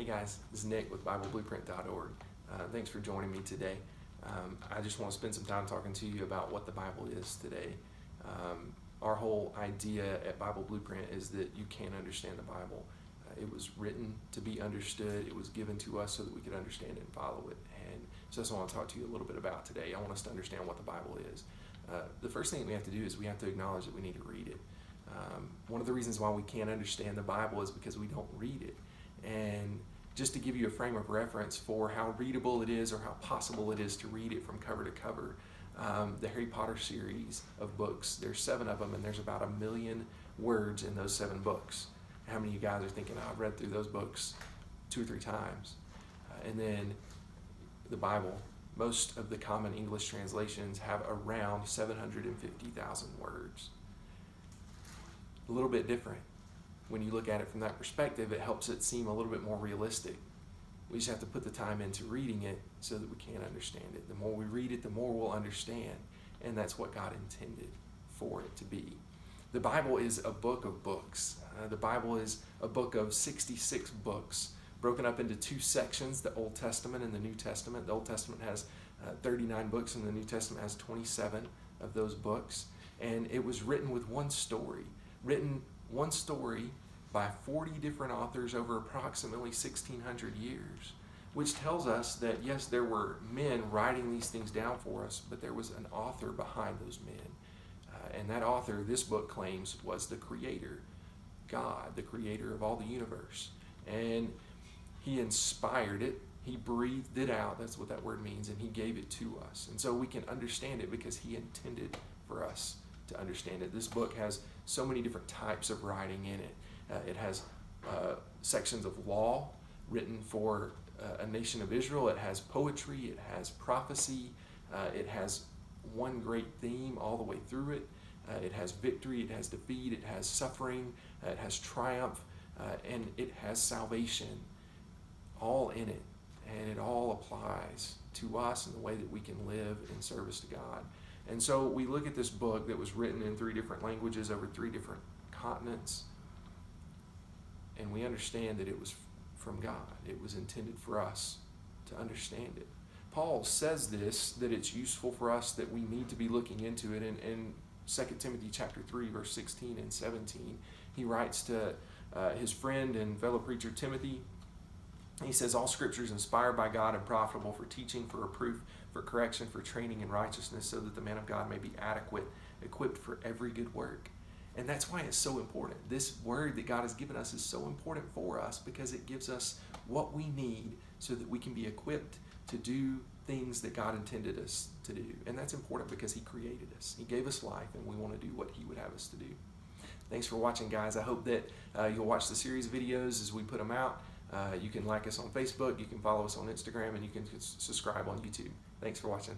Hey guys, this is Nick with BibleBlueprint.org. Thanks for joining me today. I just want to spend some time talking to you about what the Bible is today. Our whole idea at Bible Blueprint is that you can understand the Bible. It was written to be understood. It was given to us so that we could understand it and follow it. And so that's what I want to talk to you a little bit about today. I want us to understand what the Bible is. The first thing that we have to do is we have to acknowledge that we need to read it. One of the reasons why we can't understand the Bible is because we don't read it. And just to give you a frame of reference for how readable it is or how possible it is to read it from cover to cover, the Harry Potter series of books, there's 7 of them and there's about 1 million words in those 7 books. How many of you guys are thinking, I've read through those books 2 or 3 times? And then the Bible, most of the common English translations have around 750,000 words. A little bit different. When you look at it from that perspective, it helps it seem a little bit more realistic. We just have to put the time into reading it so that we can understand it. The more we read it, the more we'll understand. And that's what God intended for it to be. The Bible is a book of books. The Bible is a book of 66 books, broken up into 2 sections, the Old Testament and the New Testament. The Old Testament has 39 books and the New Testament has 27 of those books. And it was written with one story by 40 different authors over approximately 1,600 years, which tells us that, yes, there were men writing these things down for us, but there was an author behind those men. And that author, this book claims, was the Creator, God, the Creator of all the universe. And He inspired it. He breathed it out. That's what that word means. And He gave it to us. And so we can understand it because He intended for us to understand it. This book has so many different types of writing in it. It has sections of law written for a nation of Israel. It has poetry. It has prophecy. It has one great theme all the way through it. It has victory. It has defeat. It has suffering. It has triumph. And it has salvation all in it. And it all applies to us in the way that we can live in service to God. And so we look at this book that was written in 3 different languages over 3 different continents, and we understand that it was from God. It was intended for us to understand it. Paul says this, that it's useful for us, that we need to be looking into it. In 2 Timothy chapter 3, verse 16 and 17, he writes to his friend and fellow preacher Timothy. He says, all scripture is inspired by God and profitable for teaching, for reproof, for correction, for training in righteousness, so that the man of God may be adequate, equipped for every good work. And that's why it's so important. This word that God has given us is so important for us because it gives us what we need so that we can be equipped to do things that God intended us to do. And that's important because He created us. He gave us life, and we want to do what He would have us to do. Thanks for watching, guys. I hope that you'll watch the series of videos as we put them out. You can like us on Facebook, you can follow us on Instagram, and you can subscribe on YouTube. Thanks for watching.